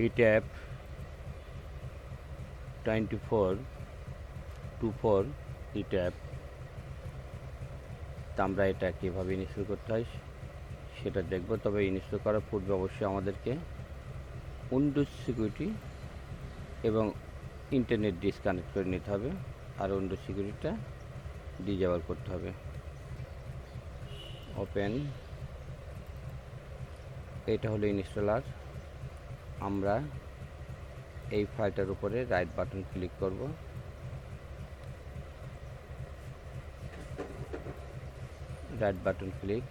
ETAP 2424 ETAP। তা আমরা এটা কীভাবে ইনস্টল করতে হয় সেটা দেখব। তবে ইনস্টল করার পূর্বে অবশ্যই আমাদেরকে উইন্ডোজ সিকিউরিটি এবং ইন্টারনেট ডিসকানেক্ট করে নিতে হবে, আর উইন্ডোজ সিকিউরিটিটা ডিজেবল করতে হবে। ওপেন, এটা হলো ইনস্টলার। আমরা এই ফাইলটার উপরে রাইট বাটন ক্লিক করব। Right button click,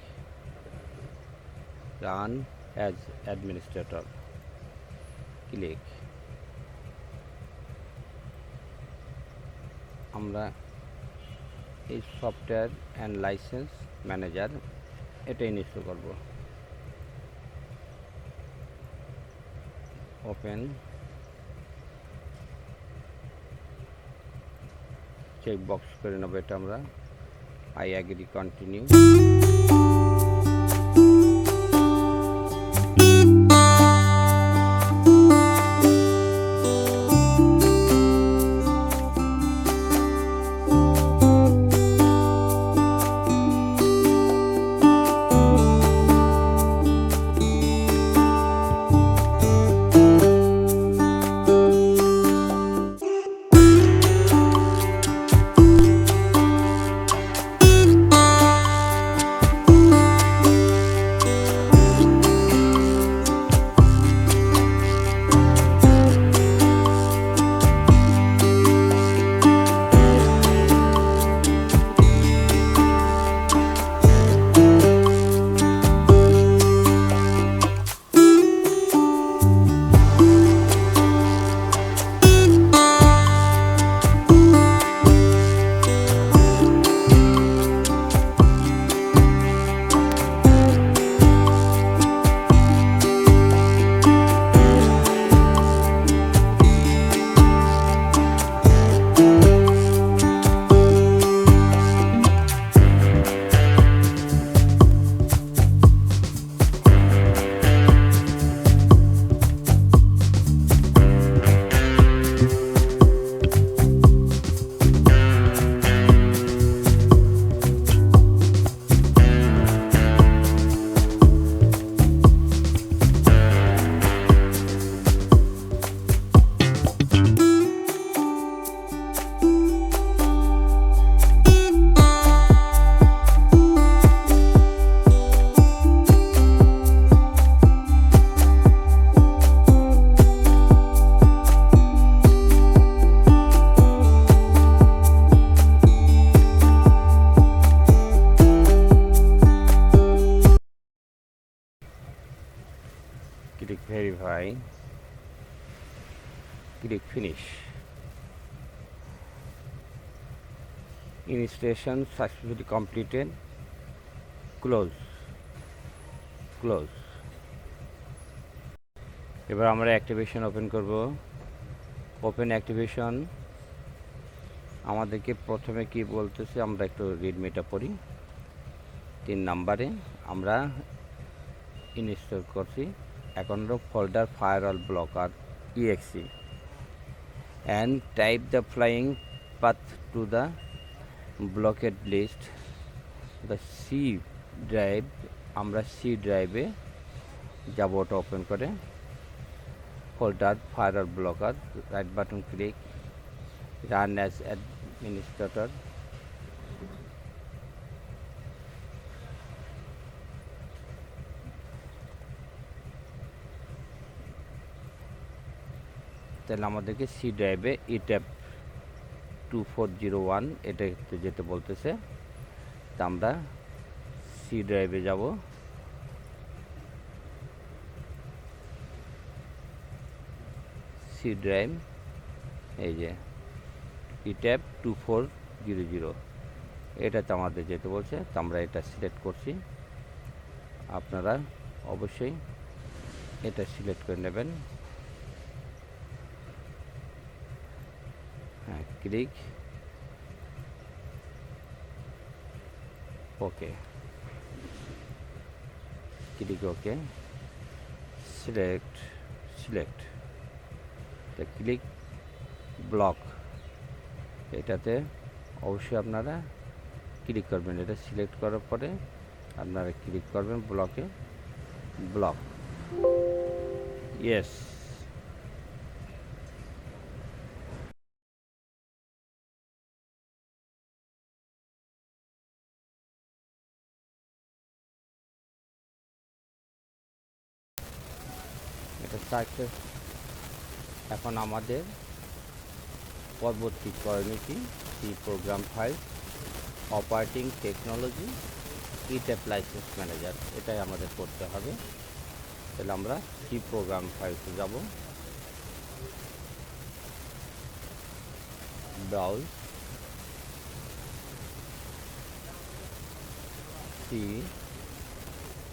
run as administrator click. আমরা এই সফটওয়্যার অ্যান্ড লাইসেন্স ম্যানেজার এটা ইনস্টল করব। ওপেন, চেক বক্স করে নেব এটা আমরা। I agree, continue. Click verify, click finish. Installation successfully completed. Close. এবার আমরা অ্যাক্টিভেশন ওপেন করব। ওপেন অ্যাক্টিভেশন আমাদেরকে প্রথমে কি বলতেছে আমরা একটু রিডমিটা পড়ি। 3 নম্বরে আমরা ইনস্টল করছি এখন folder firewall blocker exe and type the flying path to the blocked list. the C drive, আমরা C ড্রাইভে যাব। ওটা ওপেন করে folder firewall blocker, right button click, run as administrator. তাহলে আমাদেরকে সি ড্রাইভে ETAP 2401 এটা যেতে বলতেছে। তা আমরা সি ড্রাইভে যাব। সি ড্রাইভ, এই যে ETAP 2400 এটাতে আমাদের যেতে বলছে। তো আমরা এটা সিলেক্ট করছি। আপনারা অবশ্যই এটা সিলেক্ট করে নেবেন। হ্যাঁ, click, okay, click okay, select click block, এটাতে অবশ্যই আপনারা ক্লিক করবেন। এটা সিলেক্ট করার পরে আপনারা ক্লিক করবেন ব্লকে, ব্লক, ইয়েস। এটা সাকসেস। এখন আমাদের পরবর্তী করণীয়টি C program file, operating technology, ETAP licence manager, এটাই আমাদের করতে হবে। তাহলে আমরা সি প্রোগ্রাম ফাইলসে যাব, ব্রাউজ, সি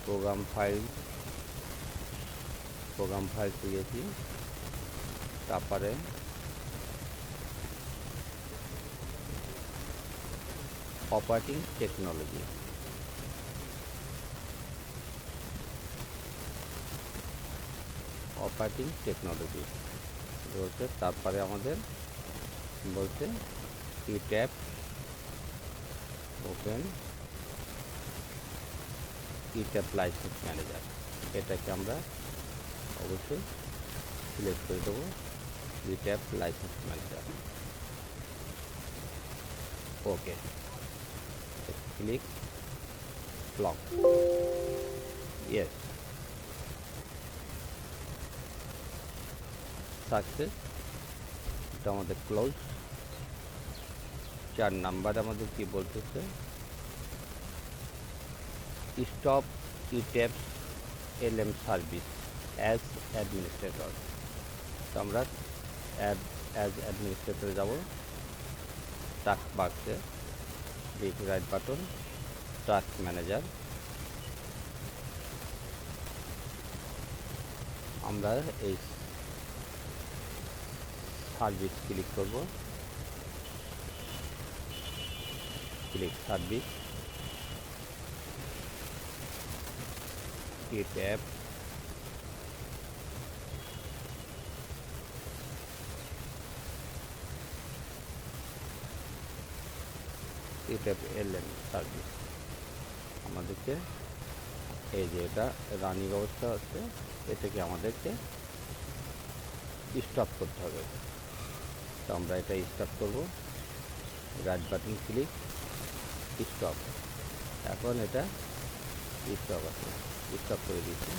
প্রোগ্রাম ফাইল গেছি, তারপরে অপারেটিং টেকনোলজি, বলছে। তারপরে আমাদের বলছে ETAP, open ETAP licence manager, এটাকে আমরা অবশ্যই সিলেক্ট করে দেবো, ETAP licence manager, okay. Click block, yes, success. এটা আমাদের ক্লোজ। 4 নাম্বার আমাদের কি বলতেছে, stop ETAP LM service as administrator. তো আমরা অ্যাজ অ্যাডমিনিস্ট্রেটরে যাব, টাস্ক বাক্সে রাইট বাটন, টাস্ক ম্যানেজার, আমরা এই সার্ভিস ক্লিক করব, ক্লিক সার্ভিস, ইট্যাপ, ইট্যাপ এলএম সার্ভিস। আমাদেরকে এই যে এটা রানিং অবস্থা আছে, এটাকে আমাদেরকে স্টপ করতে হবে। তো আমরা এটা স্টপ করব, রাইট বাটন ক্লিক, স্টপ। এখন এটা স্টপ আছে, স্টপ করে দিচ্ছি।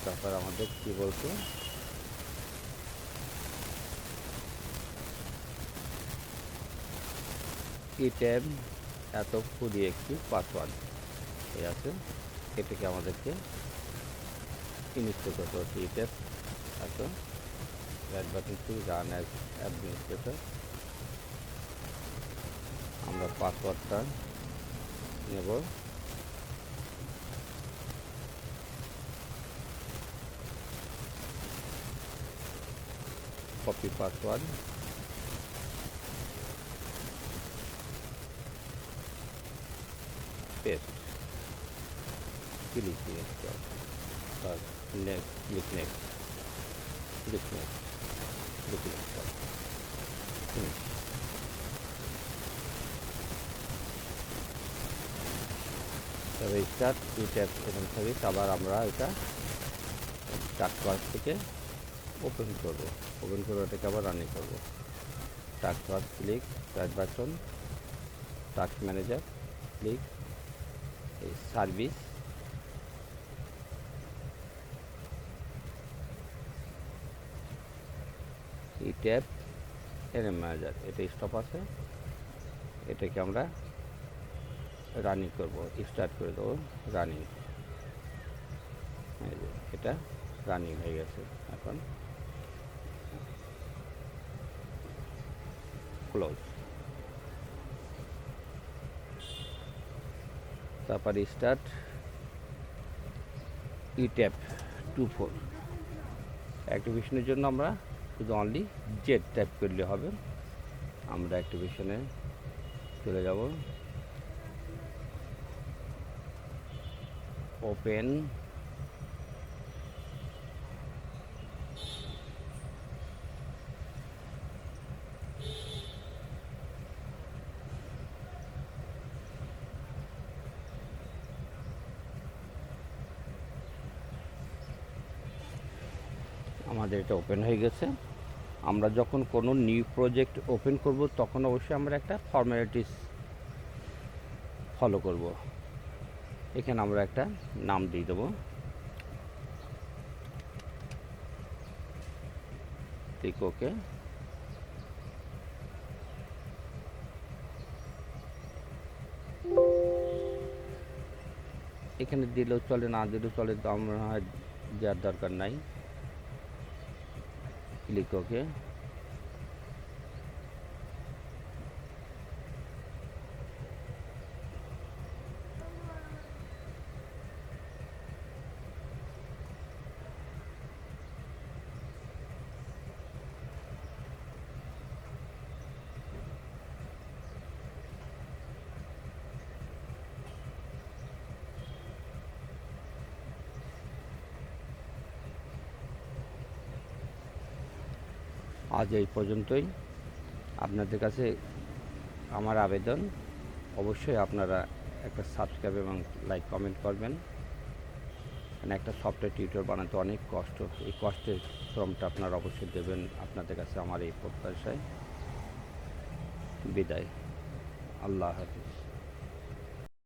তারপর আমাদের কি বলতো, ইট্যাপ এত পুরি একটি পাসওয়ার্ড এই আছে, এটাকে আমাদেরকে ইনস্টল করতে হচ্ছে। ইট্যাপ এত, right button click, run as administrator. আমরা পাসওয়ার্ডটা নেব, copy password, paste, click next, click next, click next, click next, finish. তবে স্টার্ট ইট্যাপ এরকম সার্ভিস, আবার আমরা এটা টাস্ক বাক্স থেকে ওপেন করব, ওপেন করে ওটাকে আবার রানিং করব। টাস্ক বাক্স click, right button, task manager click, এই সার্ভিস, ইট্যাপ এলএম ম্যানেজার, এটা স্টপ আছে, এটাকে আমরা রানিং করব, স্টার্ট করে দেবো, রানিং। এটা রানিং হয়ে গেছে। এখন ক্লোজ, তারপর স্টার্ট ইট্যাপ 24 অ্যাক্টিভেশনের জন্য আমরা শুধু অনলি জেড টাইপ করলে হবে। আমরা অ্যাক্টিভেশনে চলে যাব, ওপেন আমাদের এটা ওপেন হয়ে গেছে। আমরা যখন কোনো নিউ প্রজেক্ট ওপেন করব তখন অবশ্যই আমরা একটা ফর্মালিটিস ফলো করব। এখানে আমরা একটা নাম দিয়ে দেবো, ক্লিক ওকে। এখানে দিলেও চলে, না দিলেও চলে, তো আমরা দেওয়ার দরকার নাই, ক্লিক ওকে। আজ এই পর্যন্তই। আপনাদের কাছে আমার আবেদন, অবশ্যই আপনারা একটা সাবস্ক্রাইব এবং লাইক কমেন্ট করবেন। মানে একটা সফটওয়্যার টিউটর বানাতে অনেক কষ্ট, এই কষ্টের শ্রমটা আপনারা অবশ্যই দেবেন। আপনাদের কাছে আমার এই প্রত্যাশায় বিদায়। আল্লাহ হাফিজ।